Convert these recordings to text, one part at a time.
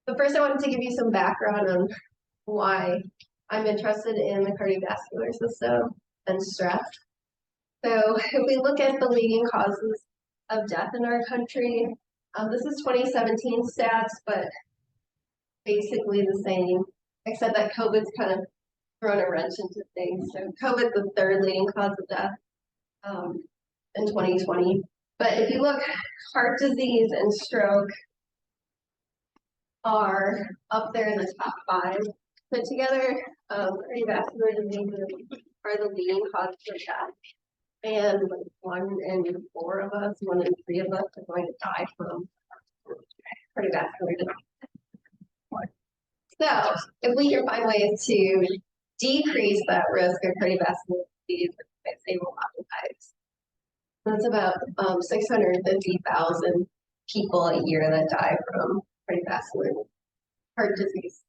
But first I wanted to give you some background on why I'm interested in the cardiovascular system and stress. So if we look at the leading causes of death in our country, this is 2017 stats, but basically the same, except that COVID's kind of thrown a wrench into things. So COVID's the third leading cause of death in 2020. But if you look, heart disease and stroke are up there in the top 5. Put together, cardiovascular diseases are the leading causes of death. And 1 in 4 of us, 1 in 3 of us are going to die from cardiovascular disease. So if we can find ways to decrease that risk of cardiovascular disease, it save a lot of lives. That's about 650,000 people a year that die from cardiovascular heart disease.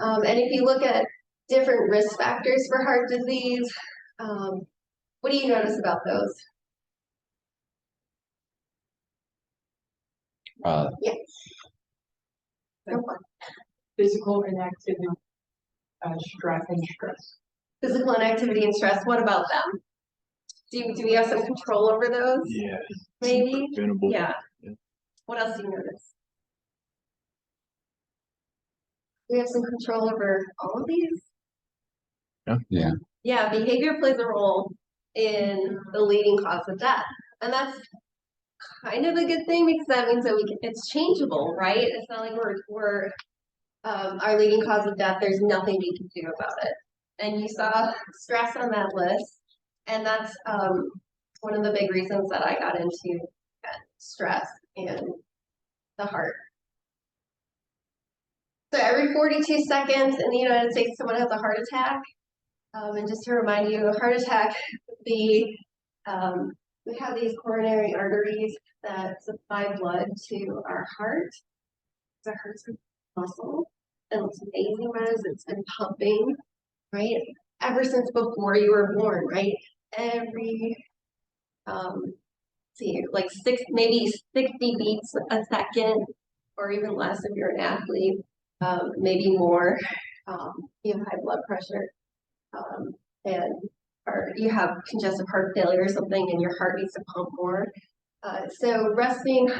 And if you look at different risk factors for heart disease, what do you notice about those? Yeah. Physical inactivity, stress. Physical inactivity and stress. What about them? Do we have some control over those? Yeah. Maybe. Yeah. What else do you notice? We have some control over all of these? Yeah. Yeah, behavior plays a role in the leading cause of death. And that's kind of a good thing because that means that it's changeable, right? It's not like we're our leading cause of death, there's nothing we can do about it. And you saw stress on that list. And that's one of the big reasons that I got into stress and the heart. So every 42 seconds in the United States, someone has a heart attack. And just to remind you, a heart attack would be, we have these coronary arteries that supply blood to our heart. The heart's a muscle, and it's amazing as it's been pumping, right? Ever since before you were born, right? Every, like maybe 60 beats a second, or even less if you're an athlete, maybe more. You have high blood pressure, or you have congestive heart failure or something, and your heart needs to pump more. So resting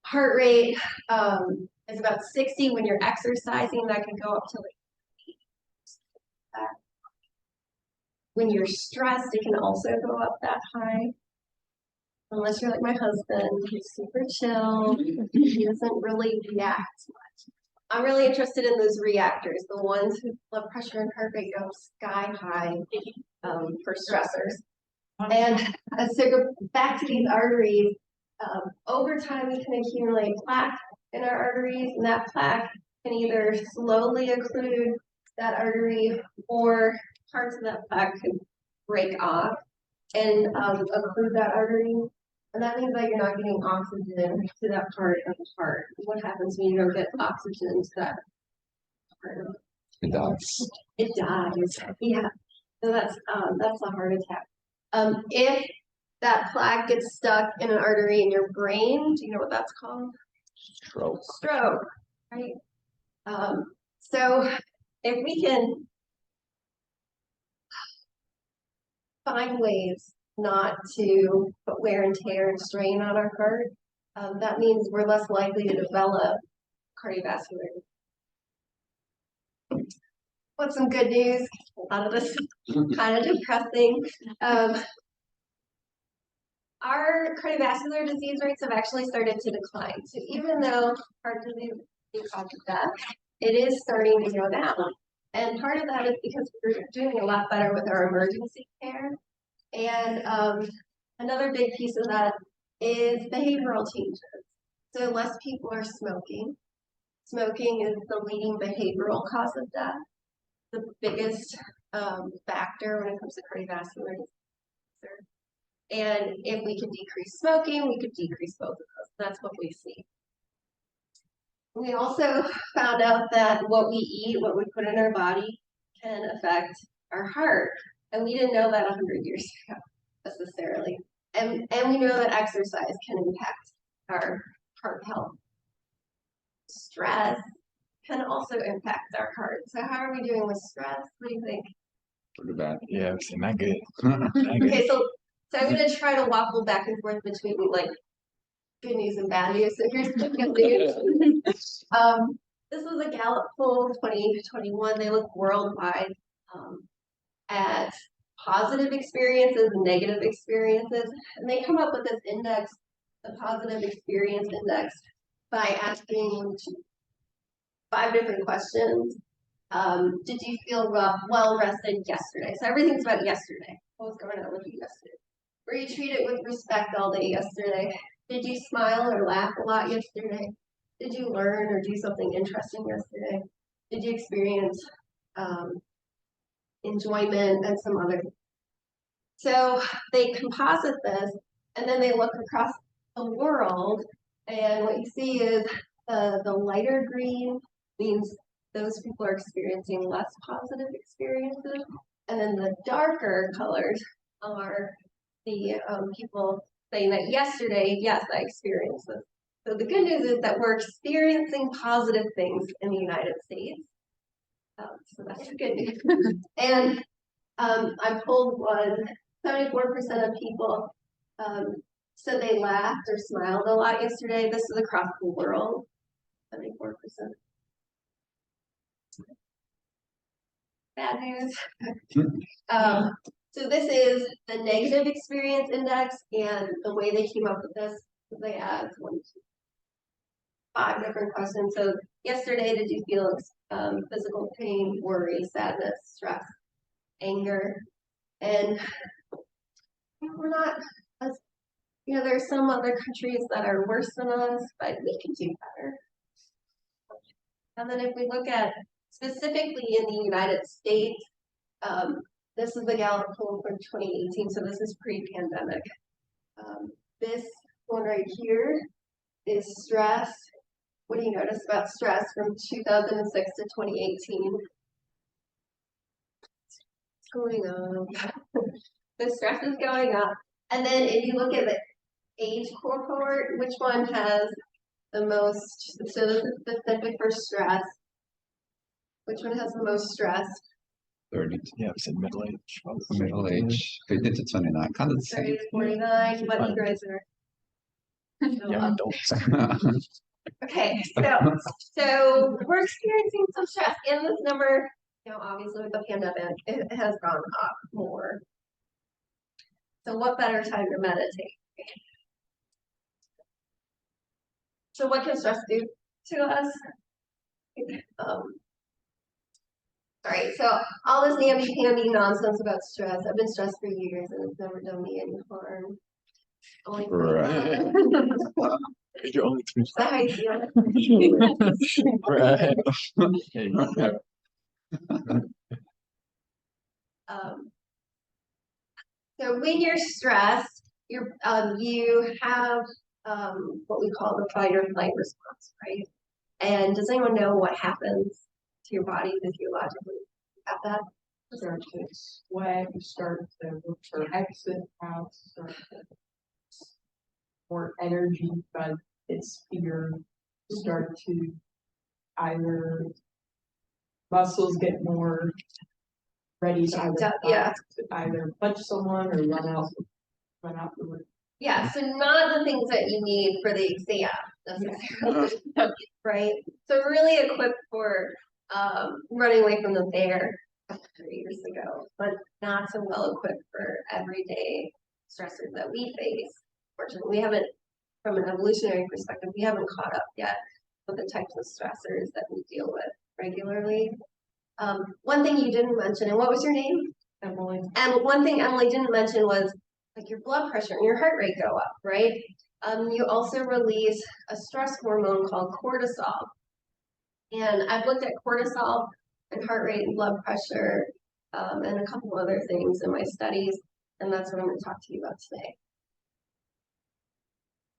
heart rate is about 60 when you're exercising. That can go up to like 80. When you're stressed, it can also go up that high. Unless you're like my husband, he's super chill. He doesn't really react much. I'm really interested in those reactors, the ones whose blood pressure and heart rate go sky high for stressors. And so go back to these arteries, over time we can accumulate plaque in our arteries, and that plaque can either slowly occlude that artery or parts of that plaque could break off and occlude that artery. And that means that you're not getting oxygen to that part of the heart. What happens when you don't get oxygen to that part? It dies. It dies. Yeah. So that's a heart attack. If that plaque gets stuck in an artery in your brain, do you know what that's called? Stroke. Stroke, right? So if we can find ways not to put wear and tear and strain on our heart, that means we're less likely to develop cardiovascular disease. What's some good news? A lot of this is kind of depressing. Our cardiovascular disease rates have actually started to decline. So even though heart disease is cause of death, it is starting to go down. And part of that is because we're doing a lot better with our emergency care. And another big piece of that is behavioral changes. So less people are smoking. Smoking is the leading behavioral cause of death, the biggest factor when it comes to cardiovascular disease. And if we could decrease smoking, we could decrease both of those. That's what we see. We also found out that what we eat, what we put in our body, can affect our heart. And we didn't know that 100 years ago, necessarily. And we know that exercise can impact our heart health. Stress can also impact our heart. So how are we doing with stress? What do you think? Pretty bad. Yeah, it's not good. Not good. Okay, so I'm gonna try to waffle back and forth between like good news and bad news. So here's the good news. This was a Gallup poll 2021. They look worldwide at positive experiences and negative experiences, and they come up with this index, the positive experience index, by asking 5 different questions. Did you feel well rested yesterday? So everything's about yesterday. What was going on with you yesterday? Were you treated with respect all day yesterday? Did you smile or laugh a lot yesterday? Did you learn or do something interesting yesterday? Did you experience enjoyment and some other? So they composite this, and then they look across the world, and what you see is the lighter green means those people are experiencing less positive experiences, and then the darker colors are the people saying that yesterday, yes, I experienced this. So the good news is that we're experiencing positive things in the United States. So that's the good news. And I pulled 74% of people said they laughed or smiled a lot yesterday. This is across the world, 74%. Bad news. So this is the negative experience index, and the way they came up with this, they asked 5 different questions. So yesterday, did you feel physical pain, worry, sadness, stress, anger? And we're not as, there's some other countries that are worse than us, but we can do better. And then if we look at specifically in the United States, this is the Gallup poll for 2018, so this is pre-pandemic. This one right here is stress. What do you notice about stress from 2006 to 2018? It's going up. The stress is going up. And then if you look at the age cohort, which one has the most, so this is specific for stress. Which one has the most stress? 30. Yeah, I said middle age. Middle age. 50 to 29. Kind of 30 to 49. What you guys are? Yeah, adults. Okay, so we're experiencing some stress, and this number, obviously with the pandemic, it has gone up more. So what better time to meditate? So what can stress do to us? All right, so all this namby-pamby nonsense about stress. I've been stressed for years, and it's never done me any harm. Only Right. You're only 3. Is that how you feel? Right. Yeah, So when you're stressed, you have what we call the fight or flight response, right? And does anyone know what happens to your body physiologically at that? You start to sweat, you start to look for exit routes, start to more energy, but it's fear. You start to either muscles get more ready to either punch someone or run out the room. Yeah, so not the things that you need for the exam necessarily, right? So really equipped for running away from the bear 3 years ago, but not so well equipped for everyday stressors that we face. Fortunately, we haven't, from an evolutionary perspective, we haven't caught up yet with the types of stressors that we deal with regularly. One thing you didn't mention, and what was your name? Emily. And one thing Emily didn't mention was like your blood pressure and your heart rate go up, right? You also release a stress hormone called cortisol. And I've looked at cortisol and heart rate and blood pressure and a couple other things in my studies, and that's what I'm going to talk to you about today.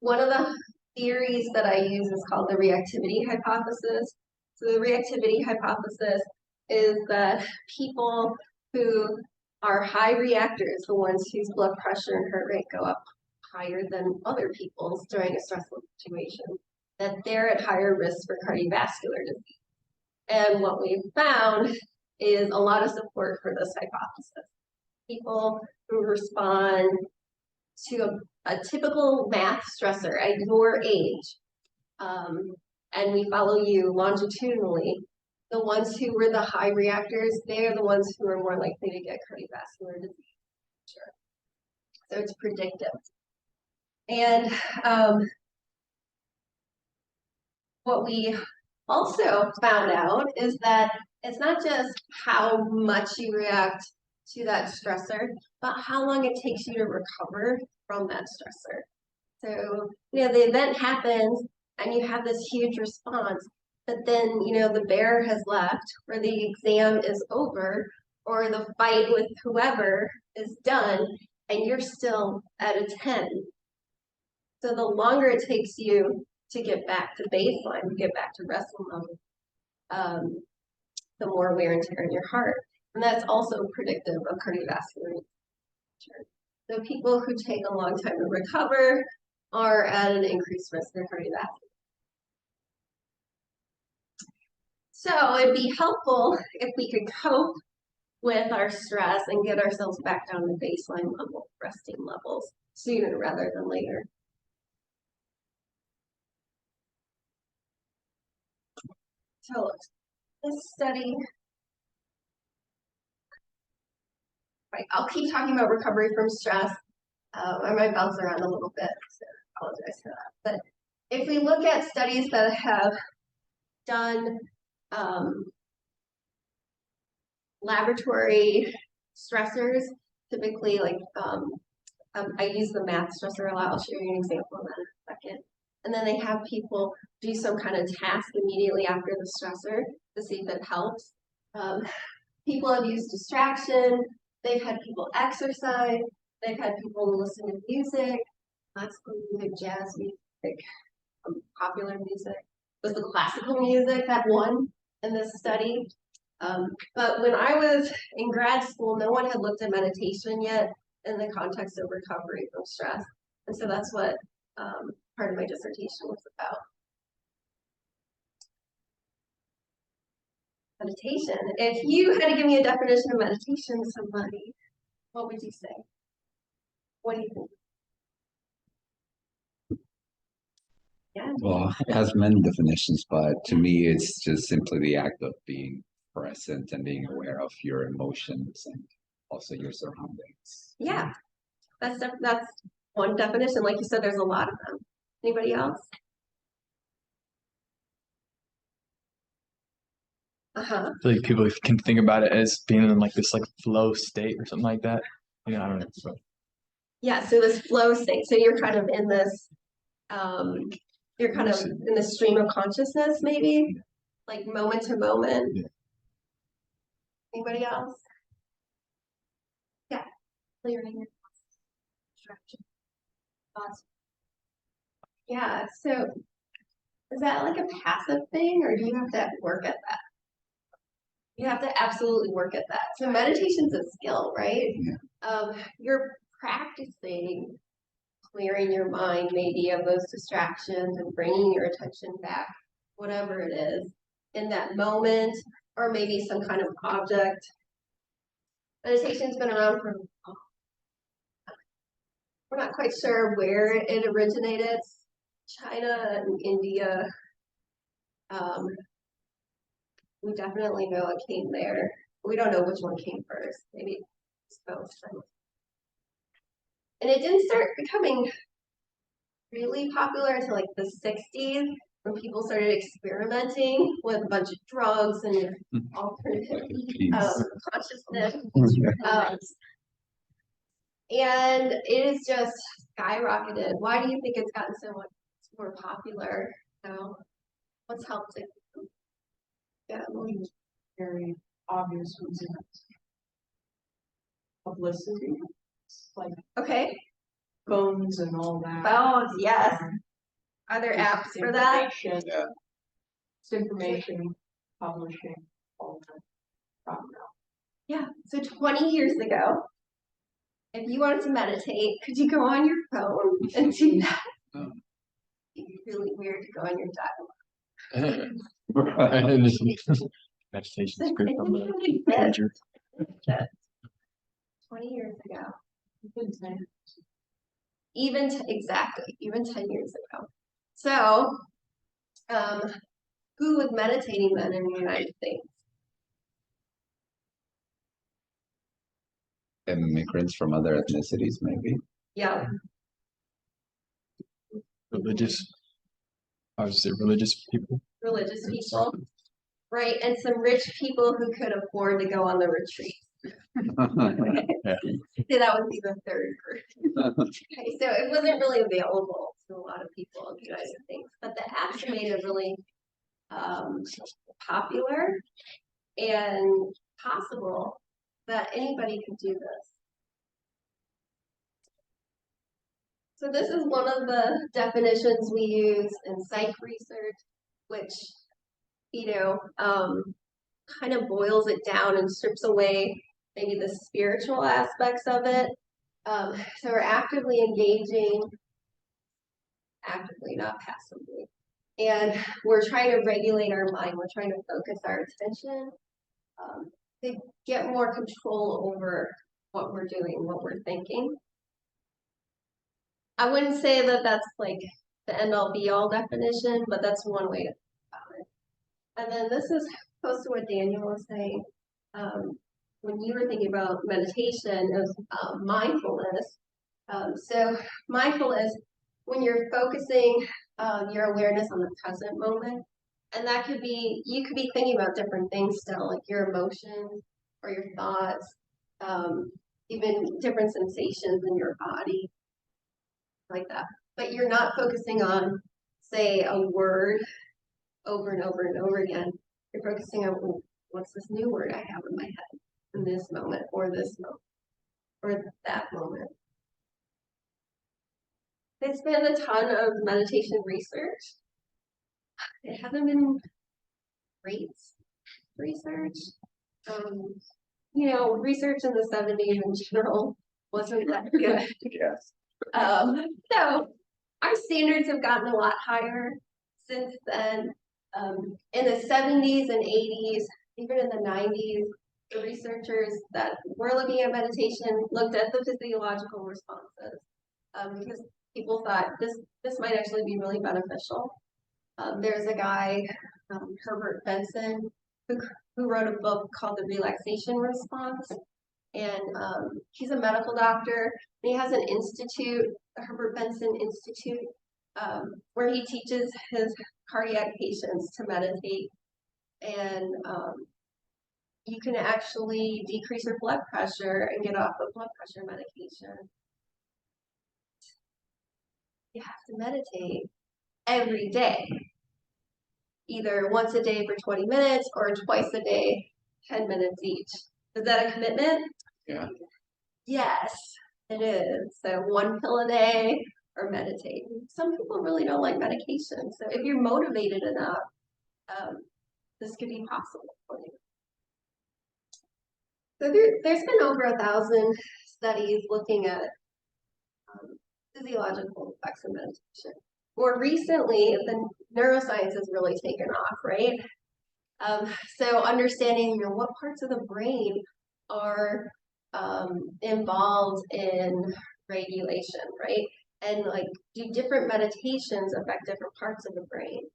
One of the theories that I use is called the reactivity hypothesis. So the reactivity hypothesis is that people who are high reactors, the ones whose blood pressure and heart rate go up higher than other people's during a stressful situation, that they're at higher risk for cardiovascular disease. And what we found is a lot of support for this hypothesis. People who respond to a typical math stressor at your age, and we follow you longitudinally, the ones who were the high reactors, they are the ones who are more likely to get cardiovascular disease. Sure. So it's predictive. And what we also found out is that it's not just how much you react to that stressor, but how long it takes you to recover from that stressor. So, the event happens and you have this huge response, but then, the bear has left, or the exam is over, or the fight with whoever is done, and you're still at a 10. So the longer it takes you to get back to baseline, to get back to resting level, the more wear and tear in your heart. And that's also predictive of cardiovascular disease. So people who take a long time to recover are at an increased risk of cardiovascular. So it'd be helpful if we could cope with our stress and get ourselves back down to baseline level, resting levels, sooner rather than later. So this study, right, I'll keep talking about recovery from stress. I might bounce around a little bit, so I apologize for that. But if we look at studies that have done laboratory stressors, typically like, I use the math stressor a lot. I'll show you an example of that in a second. And then they have people do some kind of task immediately after the stressor to see if it helps. People have used distraction. They've had people exercise. They've had people listen to music, classical music, jazz music, popular music. It was the classical music that won in this study. But when I was in grad school, no one had looked at meditation yet in the context of recovery from stress. And so that's what part of my dissertation was about. Meditation. If you had to give me a definition of meditation to somebody, what would you say? What do you think? Yeah. Well, it has many definitions, but to me, it's just simply the act of being present and being aware of your emotions and also your surroundings. Yeah, that's one definition. Like you said, there's a lot of them. Anybody else? I feel like people can think about it as being in like this like flow state or something like that. I don't know. So. Yeah, so this flow state. So you're kind of in this, you're kind of in the stream of consciousness, maybe, like moment to moment. Yeah. Anybody else? Yeah, clearing your thoughts. Yeah, so is that like a passive thing, or do you have to work at that? You have to absolutely work at that. So meditation's a skill, right? Yeah. You're practicing clearing your mind maybe of those distractions and bringing your attention back, whatever it is, in that moment, or maybe some kind of object. Meditation's been around for, we're not quite sure where it originated. China and India. We definitely know it came there. We don't know which one came first. Maybe it's both. And it didn't start becoming really popular until like the 60s, when people started experimenting with a bunch of drugs and alternative consciousness. And it is just skyrocketed. Why do you think it's gotten so much more popular now? What's helped it? Yeah, Very obvious reasons. Publicity, like okay. phones and all that. Phones, yes. Are there apps for that? Yeah. It's information, publishing, all that. Yeah. So 20 years ago, if you wanted to meditate, could you go on your phone and do that? Oh. really weird to go on your diet. And this meditation is great from the pleasure. 20 years ago. Even 10. Exactly, even 10 years ago. So, who was meditating then in the United States? Immigrants from other ethnicities, maybe. Yeah, Religious, I would say religious people. religious people, right? And some rich people who could afford to go on the retreat. Yeah. See, that would be the third group. Okay, so it wasn't really available to a lot of people in the United States, but the apps made it really popular and possible that anybody could do this. So this is one of the definitions we use in psych research, which, kind of boils it down and strips away maybe the spiritual aspects of it. So we're actively engaging, actively, not passively. And we're trying to regulate our mind. We're trying to focus our attention to get more control over what we're doing, what we're thinking. I wouldn't say that that's like the end-all be-all definition, but that's one way to think about it. And then this is close to what Daniel was saying. When you were thinking about meditation, it was mindfulness. So mindfulness, when you're focusing your awareness on the present moment, and that could be, you could be thinking about different things still, like your emotions or your thoughts, even different sensations in your body, like that. But you're not focusing on, say, a word over and over and over again. You're focusing on, well, what's this new word I have in my head in this moment, or this moment, or that moment. There's been a ton of meditation research. It hasn't been great research. Research in the 70s in general wasn't that good. Yes. So our standards have gotten a lot higher since then. In the 70s and 80s, even in the 90s, the researchers that were looking at meditation looked at the physiological responses because people thought this might actually be really beneficial. There's a guy, Herbert Benson, who wrote a book called The Relaxation Response. And he's a medical doctor. And he has an institute, the Herbert Benson Institute, where he teaches his cardiac patients to meditate. And you can actually decrease your blood pressure and get off of blood pressure medication. You have to meditate every day, either once a day for 20 minutes or twice a day, 10 minutes each. Is that a commitment? Yeah. Yes, it is. So 1 pill a day or meditate. Some people really don't like medication. So if you're motivated enough, this could be possible for you. So there's been over 1,000 studies looking at physiological effects of meditation. More recently, the neuroscience has really taken off, right? So understanding what parts of the brain are involved in regulation, right? And like, do different meditations affect different parts of the brain?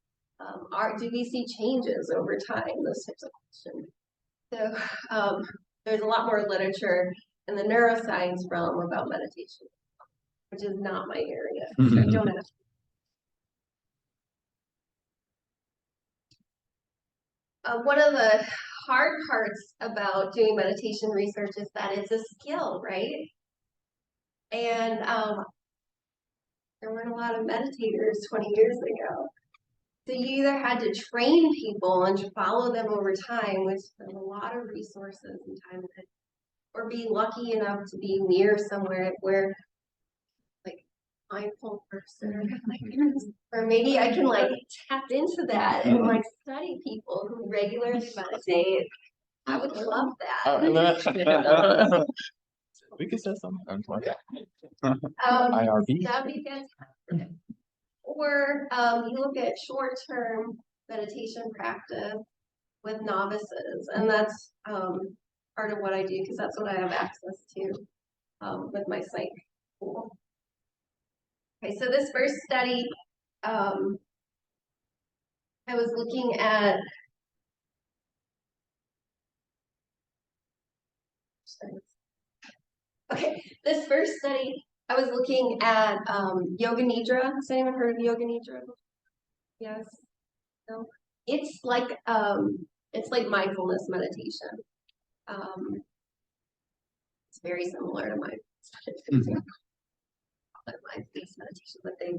Do we see changes over time? Those types of questions. So there's a lot more literature in the neuroscience realm about meditation, which is not my area. So don't ask. One of the hard parts about doing meditation research is that it's a skill, right? And there weren't a lot of meditators 20 years ago. So you either had to train people and follow them over time, which took a lot of resources and time, or be lucky enough to be near somewhere where, like, mindful person, or maybe I can like tap into that and like study people who regularly meditate. I would love that. We could set something like that. Um, IRB. That'd be fantastic. Or you look at short-term meditation practice with novices, and that's part of what I do because that's what I have access to with my psych school. Okay, so this first study, I was looking at okay, this first study, I was looking at yoga nidra. Has anyone heard of yoga nidra? Yes. No. It's like mindfulness meditation. It's very similar to mindfulness meditation, but they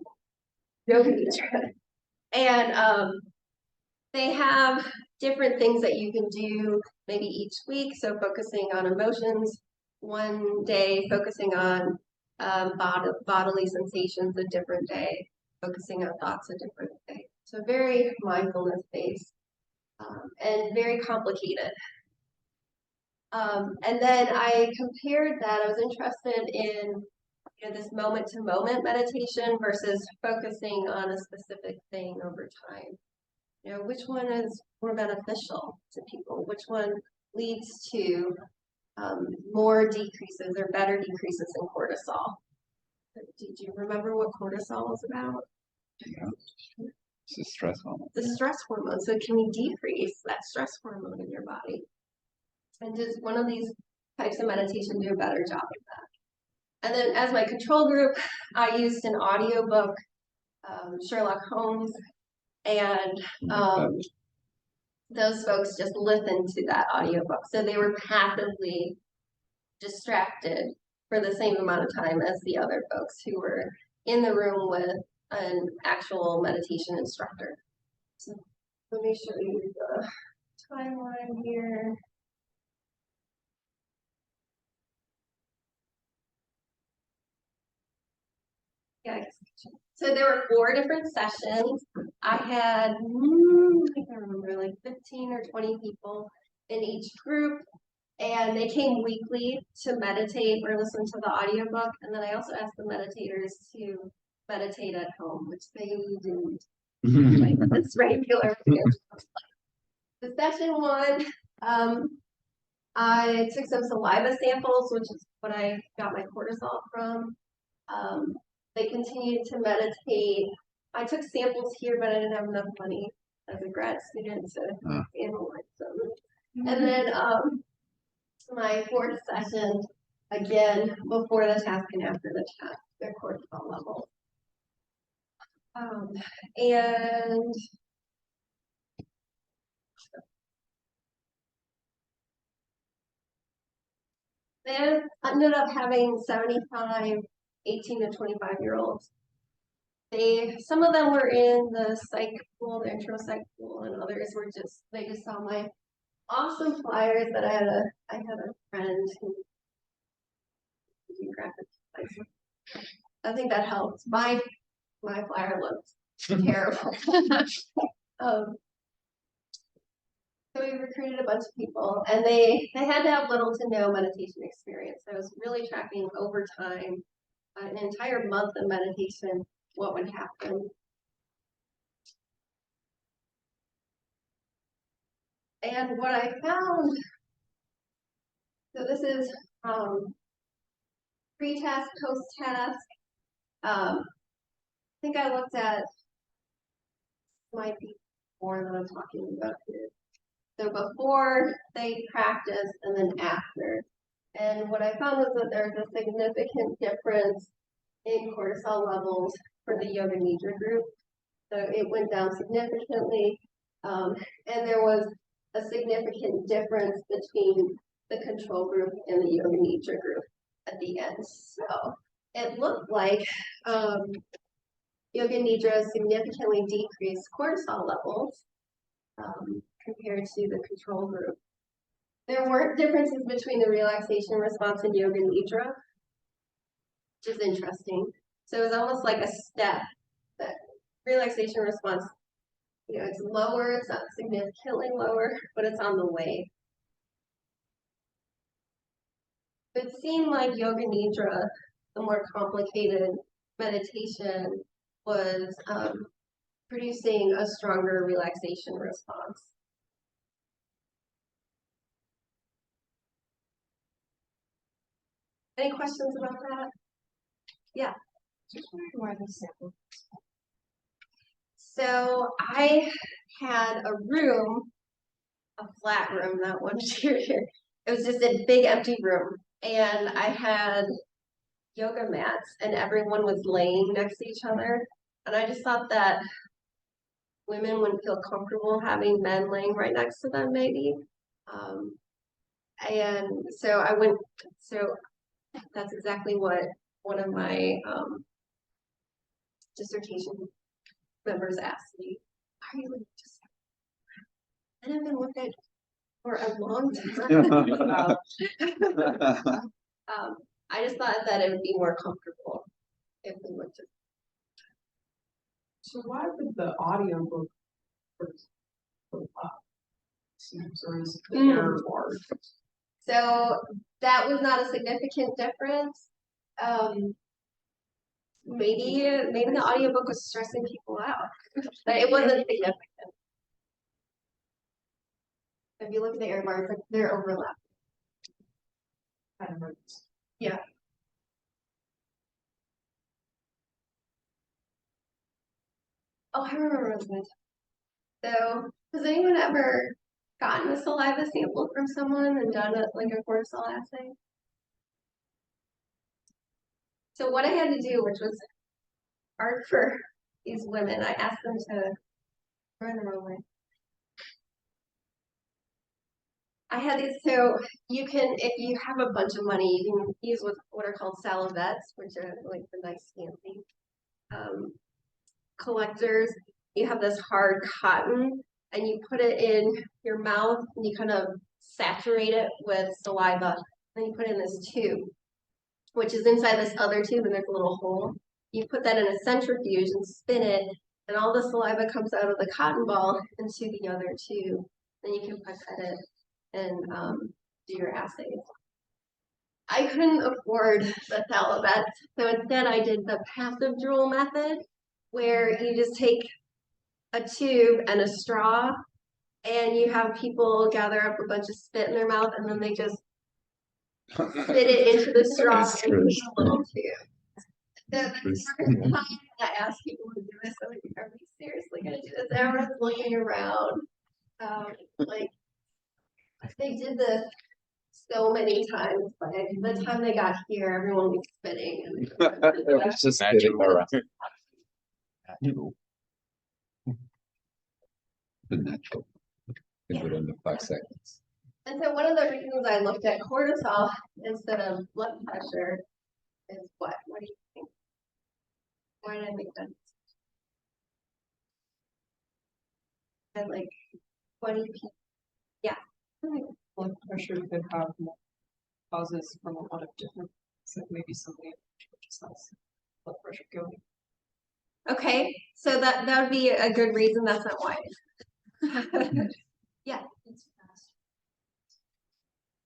yoga nidra. And they have different things that you can do maybe each week. So focusing on emotions, one day focusing on bodily sensations a different day, focusing on thoughts a different day. So very mindfulness based and very complicated. And then I compared that. I was interested in this moment to moment meditation versus focusing on a specific thing over time. Which one is more beneficial to people? Which one leads to more decreases or better decreases in cortisol? Did you remember what cortisol was about? Yeah. It's a stress hormone. The stress hormone. So can we decrease that stress hormone in your body? And does one of these types of meditation do a better job of that? And then as my control group, I used an audiobook, Sherlock Holmes, and those folks just listened to that audiobook. So they were passively distracted for the same amount of time as the other folks who were in the room with an actual meditation instructor. So let me show you the timeline here. Yeah, I guess. So there were 4 different sessions. I had, I can't remember, like 15 or 20 people in each group, and they came weekly to meditate or listen to the audiobook. And then I also asked the meditators to meditate at home, which they didn't. Like, it's regular. The session 1, I took some saliva samples, which is what I got my cortisol from. They continued to meditate. I took samples here, but I didn't have enough money as a grad student to analyze them. And then my 4th session, again, before the task and after the task, their cortisol level. And they ended up having 75 18 to 25-year-olds. Some of them were in the psych pool, the intro psych pool, and others were they just saw my awesome flyers that I had a friend who did graphic design. I think that helped. My flyer looked terrible. So we recruited a bunch of people, and they had to have little to no meditation experience. I was really tracking over time, an entire month of meditation, what would happen. And what I found, so this is pre-task, post-task. I think I looked at, might be more than I'm talking about here. So before they practice and then after. And what I found was that there's a significant difference in cortisol levels for the yoga nidra group. So it went down significantly. And there was a significant difference between the control group and the yoga nidra group at the end. So it looked like yoga nidra significantly decreased cortisol levels compared to the control group. There weren't differences between the relaxation response and yoga nidra, which is interesting. So it was almost like a step. That relaxation response, it's lower, it's not significantly lower, but it's on the way. It seemed like yoga nidra, the more complicated meditation, was producing a stronger relaxation response. Any questions about that? Yeah. Just wondering why the sample. So I had a room, a flat room, not one interior. It was just a big empty room. And I had yoga mats and everyone was laying next to each other. And I just thought that women wouldn't feel comfortable having men laying right next to them, maybe. And so so that's exactly what one of my dissertation members asked me. Are you just? And I've been looking for a long time. I just thought that it would be more comfortable if we went to. So why would the audiobook first go up? Seems, or is the error bar? So that was not a significant difference. Maybe the audiobook was stressing people out, but it wasn't significant. If you look at the error bars, like they're overlapping. Kind of hurts. Yeah. Oh, I remember what I was going to tell you. So, has anyone ever gotten a saliva sample from someone and done it like a cortisol assay? So what I had to do, which was hard for these women, I asked them to run the wrong way. I had these, so you can, if you have a bunch of money, you can use what are called salivettes, which are like the nice fancy collectors. You have this hard cotton and you put it in your mouth and you kind of saturate it with saliva. Then you put it in this tube, which is inside this other tube, and there's a little hole. You put that in a centrifuge and spin it, and all the saliva comes out of the cotton ball into the other tube. Then you can pipette it and do your assays. I couldn't afford the salivettes, so instead I did the passive drool method, where you just take a tube and a straw, and you have people gather up a bunch of spit in their mouth, and then they just spit it into the straw That's into really the little tube. The first time I asked people to do this, I'm like, are we seriously gonna do this? Everyone's looking around. Like they did this so many times, but by the time they got here, everyone was spitting. And It was just spitting around. Natural. The natural. Can do it under 5 seconds. And so one of the reasons I looked at cortisol instead of blood pressure is what? What do you think? Why did I make that? And like 20 people. Yeah. Blood pressure could have causes from a lot of different, so maybe somebody just has blood pressure going. Okay, so that would be a good reason. That's not why. Yeah.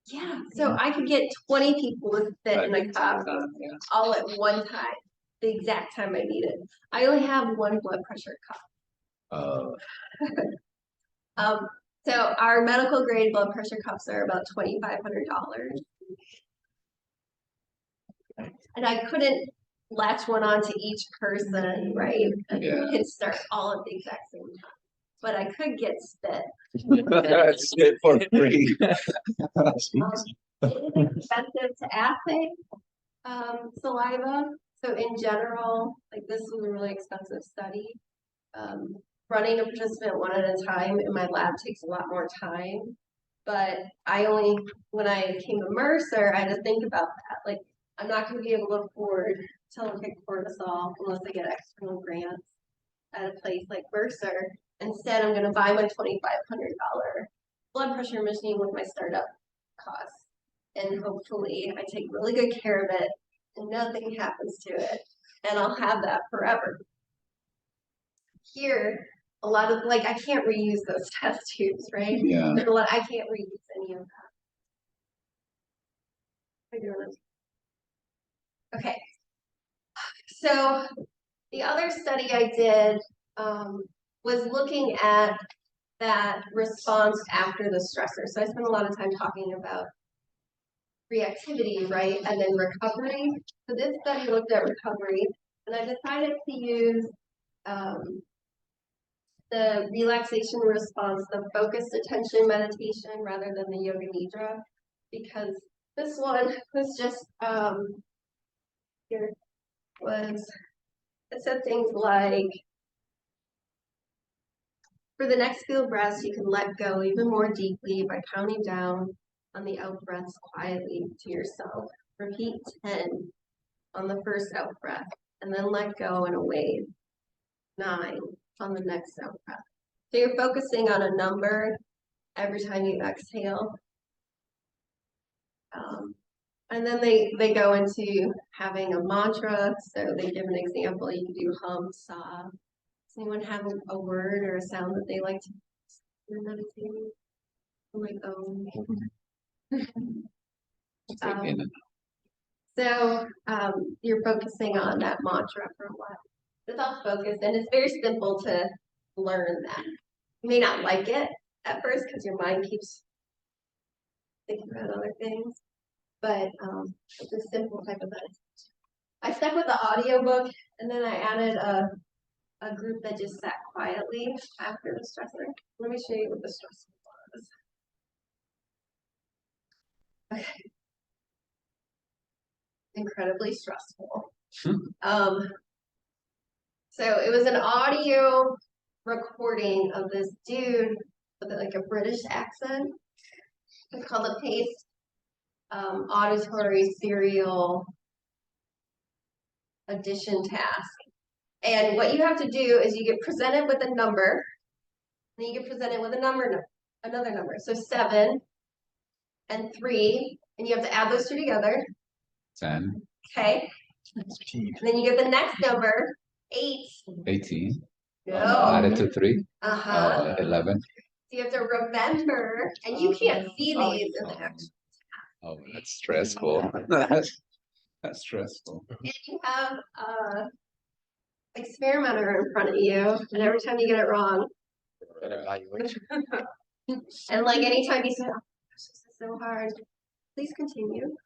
Yeah, so I could get 20 people to spit in a cup all at one time, the exact time I need it. I only have one blood pressure cup. So our medical grade blood pressure cups are about $2,500. And I couldn't latch one onto each person, right? And Yeah. we could start all at the exact same time. But I could get spit. That's it for free. It is expensive to assay saliva. So in general, like this was a really expensive study. Running a participant one at a time in my lab takes a lot more time. But when I came to Mercer, I had to think about that. Like, I'm not going to be able to afford to look at cortisol unless I get external grants at a place like Mercer. Instead, I'm going to buy my $2,500 blood pressure machine with my startup costs. And hopefully I take really good care of it and nothing happens to it. And I'll have that forever. Here, a lot of, like, I can't reuse those test tubes, right? Yeah. There's a lot, I can't reuse any of that. Okay. So The other study I did was looking at that response after the stressor. So I spent a lot of time talking about reactivity, right? And then recovery. So this study looked at recovery, and I decided to use the relaxation response, the focused attention meditation rather than the yoga nidra, because this one was just it said things like, for the next few breaths, you can let go even more deeply by counting down on the out breaths quietly to yourself. Repeat 10 on the first out breath, and then let go in a wave. 9 on the next out breath. So you're focusing on a number every time you exhale. And then they go into having a mantra. So they give an example. You can do hum, sa. Does anyone have a word or a sound that they like to meditate? Like It's like in and So you're focusing on that mantra for a while. It's all focused, and it's very simple to learn that. You may not like it at first because your mind keeps thinking about other things, but it's a simple type of meditation. I stuck with the audiobook, and then I added a group that just sat quietly after the stressor. Let me show you what the stressor was. Okay. Incredibly stressful. So it was an audio recording of this dude with like a British accent. It's called a PACE auditory serial addition task. And what you have to do is you get presented with a number, then you get presented with another number. So 7 and 3, and you have to add those two together. 10, Okay. And then you get the next number, 8. 18. No. Added to 3. 11. So you have to remember, and you can't see these in the actual. Oh, that's stressful. That's stressful. And you have experimenter in front of you, and every time you get it wrong, and like anytime you say, "Oh, this is so hard," please continue.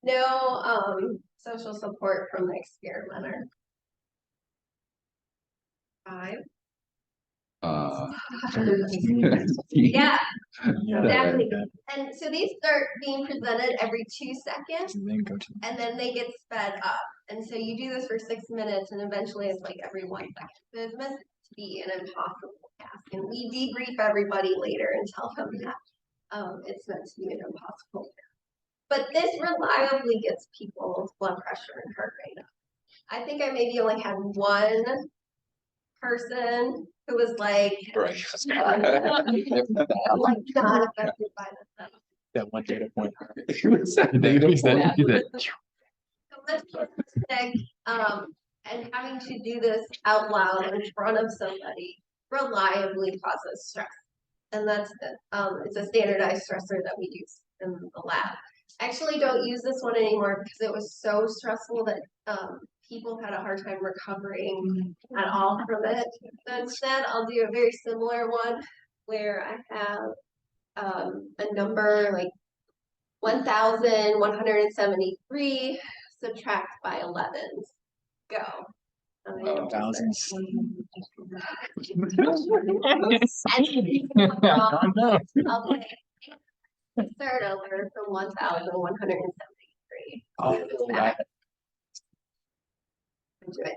No social support from the experimenter. 5. Yeah, exactly. And so these start being presented every 2 seconds, and then they get sped up. And so you do this for 6 minutes, and eventually it's like every 1 second. So it's meant to be an impossible task. And we debrief everybody later and tell them that it's meant to be an impossible task. But this reliably gets people's blood pressure and heart rate up. I think I maybe only had one person who was like, like not affected by this stuff. That one data point. So listening, and having to do this out loud in front of somebody reliably causes stress. And that's it's a standardized stressor that we use in the lab. I actually don't use this one anymore because it was so stressful that people had a hard time recovering at all from it. So instead, I'll do a very similar one where I have a number like 1,173 subtract by 11s. Go. Thousands. I'll play third over from 1,173.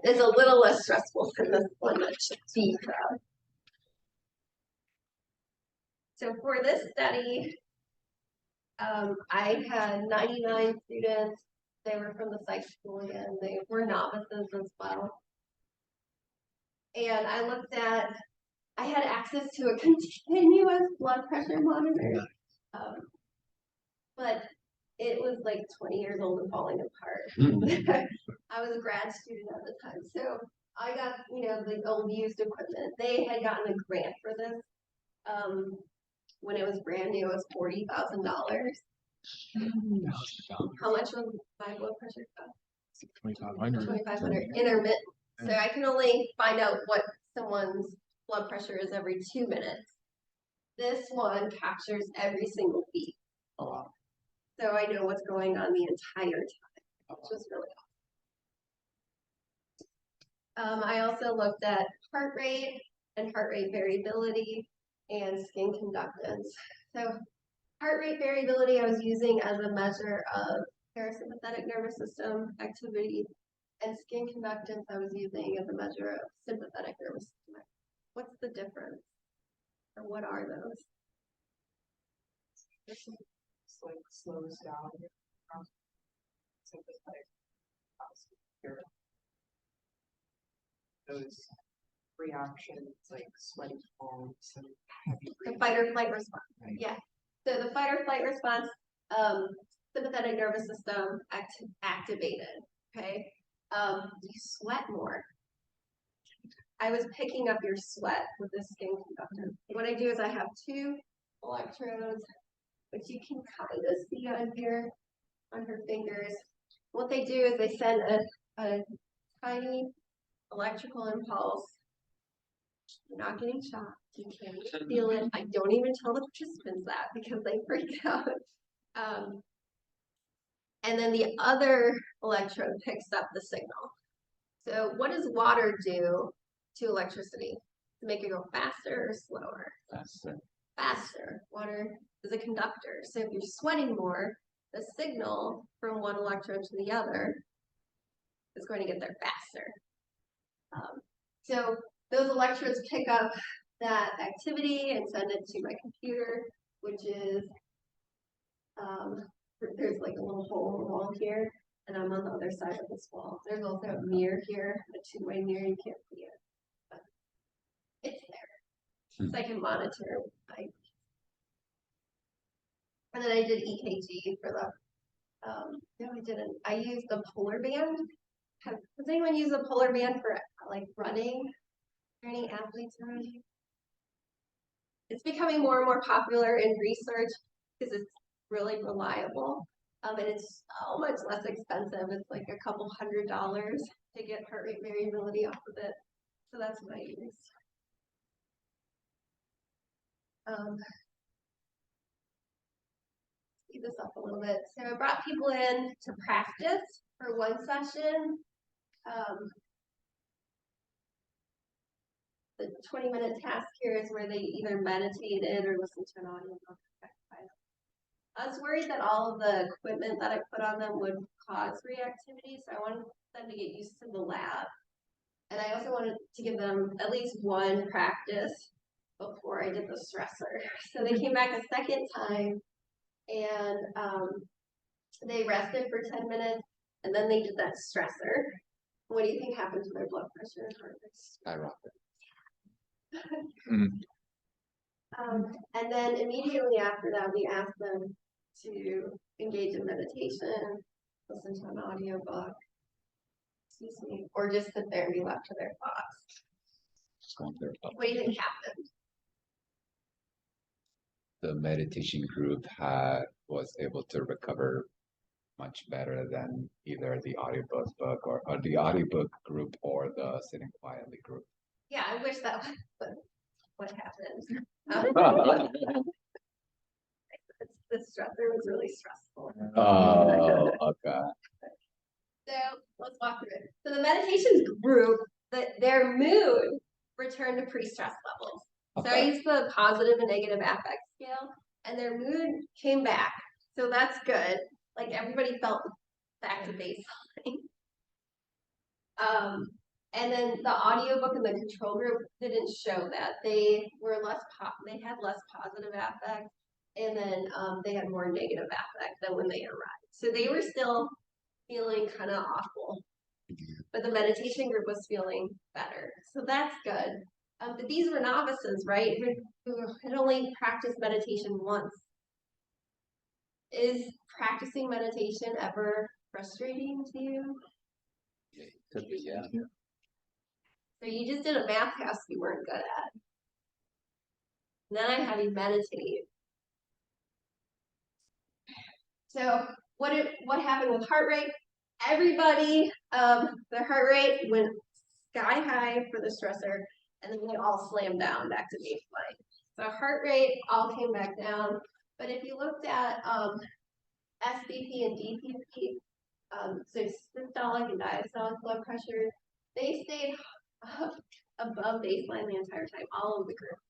It's a little less stressful than this one that should be proud. So for this study, I had 99 students. They were from the psych school again. They were novices as well. And I had access to a continuous blood pressure monitor. But it was like 20 years old and falling apart. I was a grad student at the time. So I got, the old used equipment. They had gotten a grant for this. When it was brand new, it was $40,000. How much was my blood pressure? 2,500. 2,500 intermittent. So I can only find out what someone's blood pressure is every 2 minutes. This one captures every single beat. Oh, wow. So I know what's going on the entire time, which was really awesome. I also looked at heart rate and heart rate variability and skin conductance. So heart rate variability I was using as a measure of parasympathetic nervous system activity, and skin conductance I was using as a measure of sympathetic nervous system activity. What's the difference? Or what are those? This is like slows down your sympathetic your those reactions like sweaty palms and heavy The breathing. fight or flight response. Right. Yeah. So the fight or flight response, sympathetic nervous system activated. Okay. You sweat more. I was picking up your sweat with the skin conductor. What I do is I have 2 electrodes, which you can kind of see on here on her fingers. What they do is they send a tiny electrical impulse. You're not getting shocked. You can't even feel it. I don't even tell the participants that because they freak out. And then the other electrode picks up the signal. So what does water do to electricity? To make it go faster or slower? Faster. Faster. Water is a conductor. So if you're sweating more, the signal from one electrode to the other is going to get there faster. So those electrodes pick up that activity and send it to my computer, which is, there's like a little hole in the wall here, and I'm on the other side of this wall. There's also a mirror here, a 2-way mirror, you can't see it, but it's there. So I can monitor. And then I did EKG for the, no I didn't. I used the polar band. Has anyone used the polar band for like running? Any athletes running? It's becoming more and more popular in research because it's really reliable. And it's so much less expensive. It's like a couple $100 to get heart rate variability off of it. So that's what I used. Speed this up a little bit. So I brought people in to practice for one session. The 20-minute task here is where they either meditated or listened to an audiobook. I was worried that all of the equipment that I put on them would cause reactivity, so I wanted them to get used to the lab. And I also wanted to give them at least one practice before I did the stressor. So they came back a second time, and they rested for 10 minutes, and then they did that stressor. What do you think happened to their blood pressure and heart rate? Skyrocket. And then immediately after that, we asked them to engage in meditation, listen to an audiobook, excuse me, or just sit there and be left to their thoughts. Just going through. What do you think happened? The meditation group was able to recover much better than either the audiobook book or the audiobook group or the sitting quietly group. Yeah, I wish that was what happened. The stressor was really stressful. Oh, okay. So let's walk through it. So the meditations group, their mood returned to pre-stress levels. So I used the positive and negative affect scale, and their mood came back. So that's good. Like everybody felt back to baseline. And then the audiobook and the control group didn't show that. They were they had less positive affect, and then they had more negative affect than when they arrived. So they were still feeling kind of awful, but the meditation group was feeling better. So that's good. But these were novices, right, who had only practiced meditation once. Is practicing meditation ever frustrating to you? Could be, yeah. So you just did a math task you weren't good at. And then I have you meditate. So what happened with heart rate? Everybody, their heart rate went sky high for the stressor, and then they all slammed down back to baseline. So heart rate all came back down. But if you looked at SBP and DPP, so systolic and diastolic blood pressure, they stayed above baseline the entire time, all of the groups.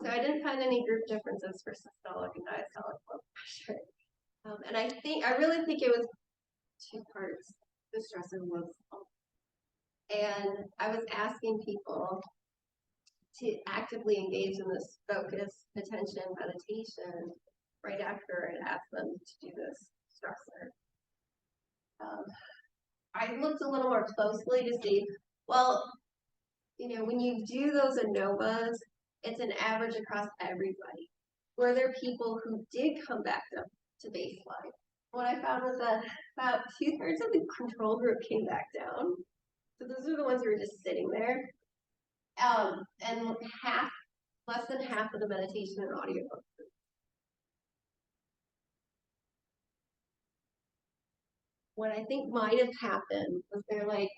So I didn't find any group differences for systolic and diastolic blood pressure. And I really think it was two parts. The stressor was, and I was asking people to actively engage in this focus, attention, meditation right after I asked them to do this stressor. I looked a little more closely to see, well, when you do those ANOVAs, it's an average across everybody. Were there people who did come back up to baseline? What I found was that about 2/3 of the control group came back down. So those are the ones who were just sitting there. And less than half of the meditation and audio book group. What I think might have happened was they're like,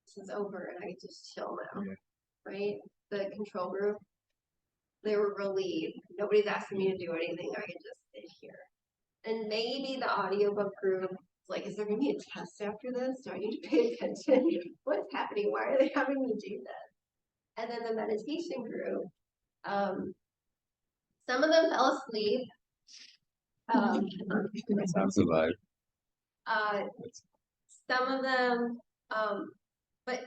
this is over and I can just chill now, right? The control group, they were relieved. Nobody's asking me to do anything. I can just sit here. And maybe the audiobook group is like, is there going to be a test after this? Do I need to pay attention? What's happening? Why are they having me do this? And then the meditation group, some of them fell asleep. That sounds alive. Some of them, but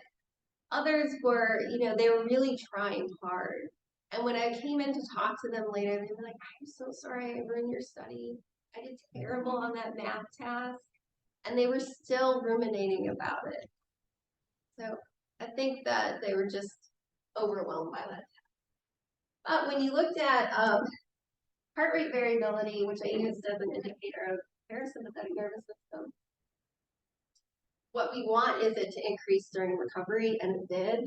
others were, they were really trying hard. And when I came in to talk to them later, they were like, I'm so sorry I ruined your study. I did terrible on that math task. And they were still ruminating about it. So I think that they were just overwhelmed by that. But when you looked at heart rate variability, which I used as an indicator of parasympathetic nervous system, what we want is it to increase during recovery, and it did.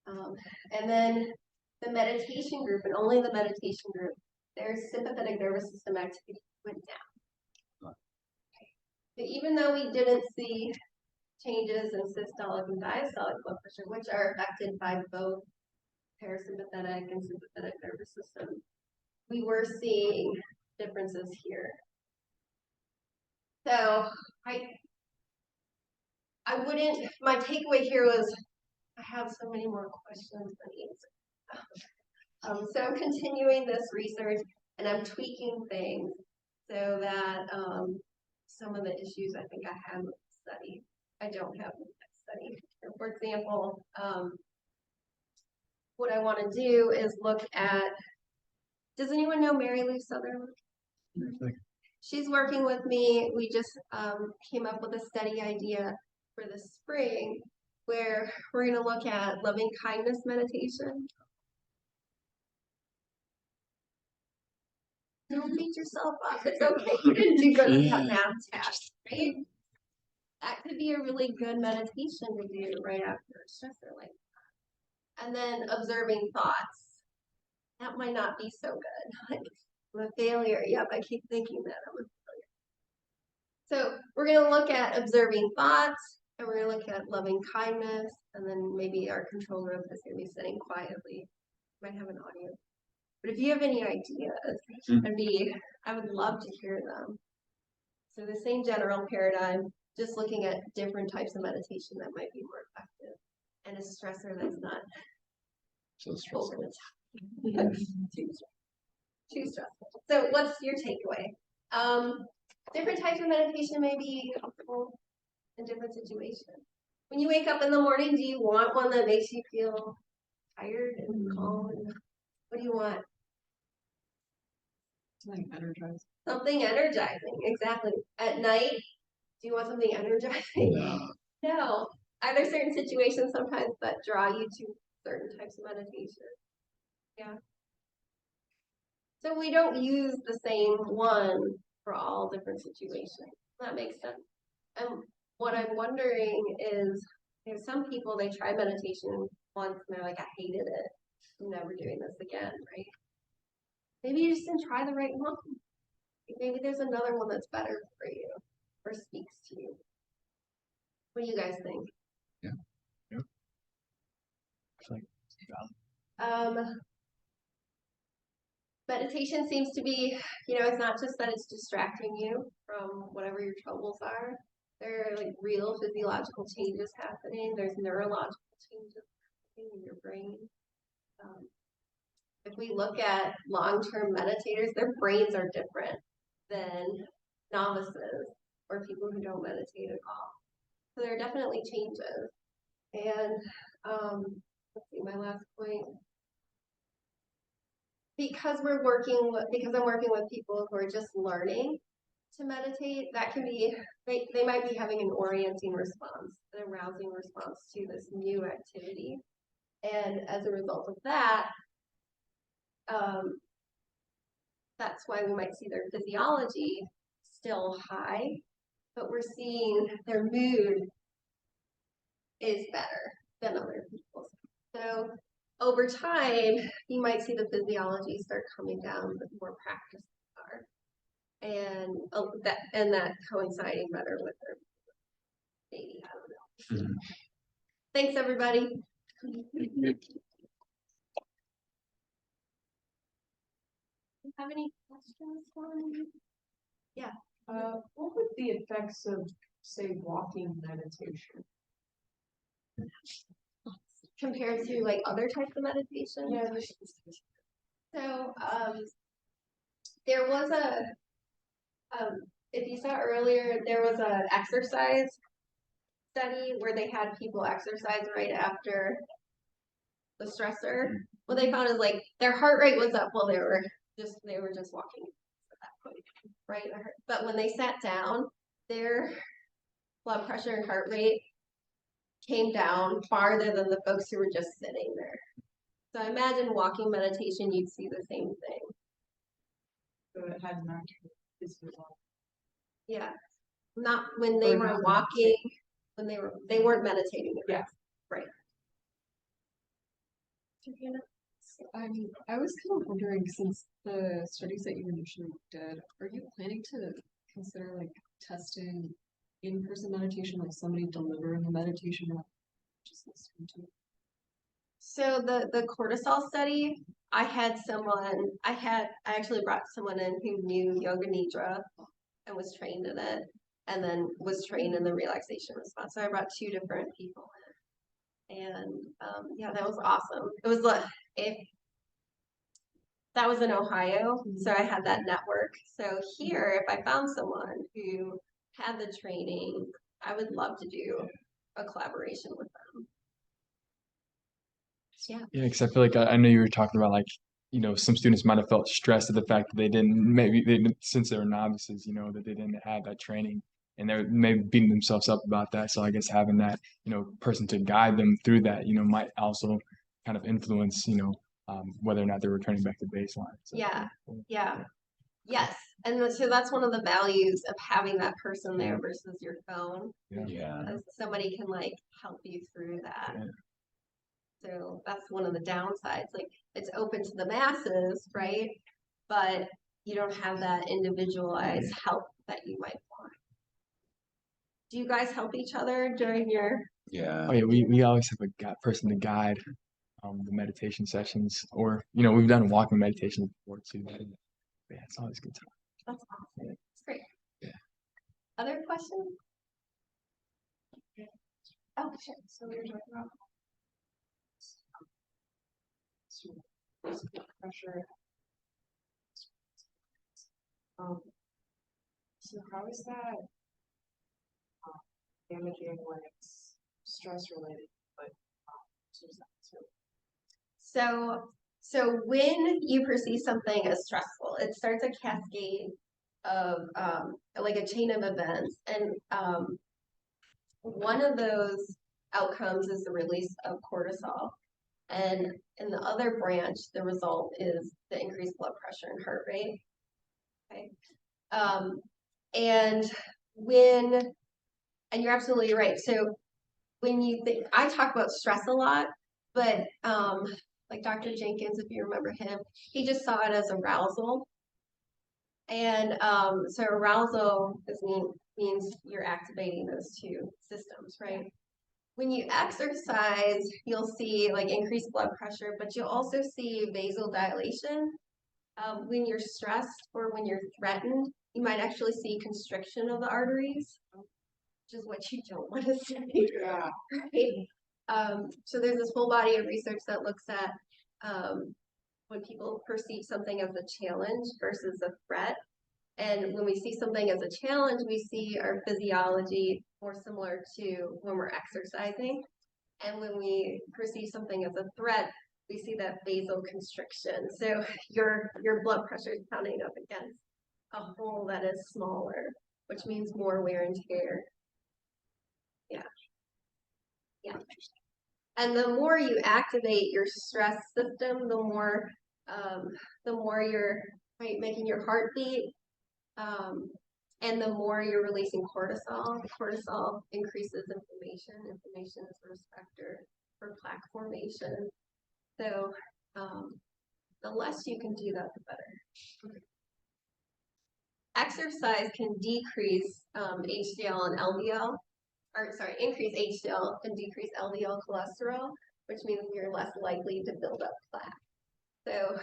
And then the meditation group, and only the meditation group, their sympathetic nervous system activity went down. But even though we didn't see changes in systolic and diastolic blood pressure, which are affected by both parasympathetic and sympathetic nervous system, we were seeing differences here. So I wouldn't, my takeaway here was, I have so many more questions than answers. So I'm continuing this research and I'm tweaking things so that some of the issues I think I had with the study, I don't have with that study. For example, what I want to do is look at, does anyone know Mary Lou Sutherland? She's working with me. We just came up with a study idea for the spring where we're going to look at loving kindness meditation. Don't beat yourself up. It's okay. You didn't do good on that math test, right? That could be a really good meditation to do right after a stressor like that. And then observing thoughts. That might not be so good. Like, I'm a failure. Yep, I keep thinking that I'm a failure. So we're going to look at observing thoughts, and we're going to look at loving kindness, and then maybe our control group is going to be sitting quietly. Might have an audio. But if you have any ideas, I would love to hear them. So the same general paradigm, just looking at different types of meditation that might be more effective, and a stressor that's not So over stressful. the top. Too stressful. So what's your takeaway? Different types of meditation may be helpful in different situations. When you wake up in the morning, do you want one that makes you feel tired and calm? What do you want? Something energizing. Something energizing, exactly. At night, do you want something energizing? No. Are there certain situations sometimes that draw you to certain types of meditation? Yeah. So we don't use the same one for all different situations. That makes sense. And what I'm wondering is, some people, they try meditation once and they're like, I hated it. I'm never doing this again, right? maybe you just didn't try the right one. Maybe there's another one that's better for you or speaks to you. What do you guys think? It's like, Meditation seems to be, it's not just that it's distracting you from whatever your troubles are. There are like real physiological changes happening. There's neurological changes happening in your brain. If we look at long-term meditators, their brains are different than novices or people who don't meditate at all. So there are definitely changes. And let's see, my last point. Because I'm working with people who are just learning to meditate, that can be, they might be having an orienting response, an arousing response to this new activity. And as a result of that, that's why we might see their physiology still high, but we're seeing their mood is better than other people's. So over time, you might see the physiology start coming down the more practice are. And that coinciding better with their maybe, I don't know. Thanks everybody. Have any questions for me? Yeah. What would the effects of, say, walking meditation? Compared to like other types of meditation? Yeah. So there was if you saw earlier, there was an exercise study where they had people exercise right after the stressor. What they found is like their heart rate was up while they were just walking at that point, right? But when they sat down, their blood pressure and heart rate came down farther than the folks who were just sitting there. So I imagine walking meditation, you'd see the same thing. So it had an actual physiological. Yeah, not when they Or were not walking, when they weren't meditating. Yeah. Right. I was kind of wondering, since the studies that you initially did, are you planning to consider like testing in-person meditation, like somebody delivering the meditation or just listening to it? So the cortisol study, I actually brought someone in who knew yoga nidra and was trained in it, and then was trained in the relaxation response. So I brought two different people in, and yeah, that was awesome. It was that was in Ohio, so I had that network. So here, if I found someone who had the training, I would love to do a collaboration with them. Yeah. Yeah, because I feel like I know you were talking about like, some students might have felt stressed at the fact that maybe they didn't, since they were novices, that they didn't have that training and they're maybe beating themselves up about that. So I guess having that, person to guide them through that, might also kind of influence, whether or not they're returning back to baseline. So, Yeah. Yes. And so that's one of the values of having that person there versus your phone. Yeah. As somebody can like help you through that. Yeah. So that's one of the downsides. Like it's open to the masses, right? But you don't have that individualized help that you might want. Do you guys help each other during your? Yeah. Oh yeah, we always have a person to guide the meditation sessions, or we've done walking meditation before too. But yeah, it's always a good time. That's awesome. It's great. Yeah. Other questions? Oh, sure. So we were talking about pressure. So how is that damaging when it's stress related, but So when you perceive something as stressful, it starts a cascade of like a chain of events, and one of those outcomes is the release of cortisol, and in the other branch, the result is the increased blood pressure and heart rate. Okay, and you're absolutely right. So when you think, I talk about stress a lot, but like Dr. Jenkins, if you remember him, he just saw it as arousal. And so arousal means you're activating those two systems, right? When you exercise, you'll see like increased blood pressure, but you'll also see vasodilation. When you're stressed or when you're threatened, you might actually see constriction of the arteries, which is what you don't want to see. Yeah. Right? So there's this whole body of research that looks at when people perceive something as a challenge versus a threat. And when we see something as a challenge, we see our physiology more similar to when we're exercising. And when we perceive something as a threat, we see that vasoconstriction. So your blood pressure is pounding up against a hole that is smaller, which means more wear and tear. Yeah. Yeah. And the more you activate your stress system, the more you're right, making your heart beat. And the more you're releasing cortisol. Cortisol increases inflammation. Inflammation is a risk factor for plaque formation. So the less you can do that, the better. Exercise can decrease HDL and LDL, or sorry, increase HDL and decrease LDL cholesterol, which means you're less likely to build up plaque. So,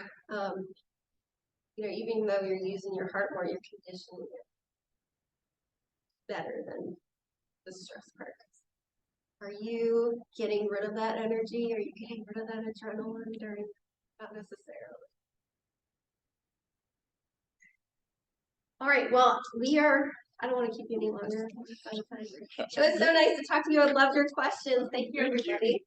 even though you're using your heart more, you're conditioning it better than the stress part. Are you getting rid of that energy? Are you getting rid of that adrenaline during? Not necessarily. All right, well, I don't want to keep you any longer. It was so nice to talk to you. I loved your questions. Thank you, everybody.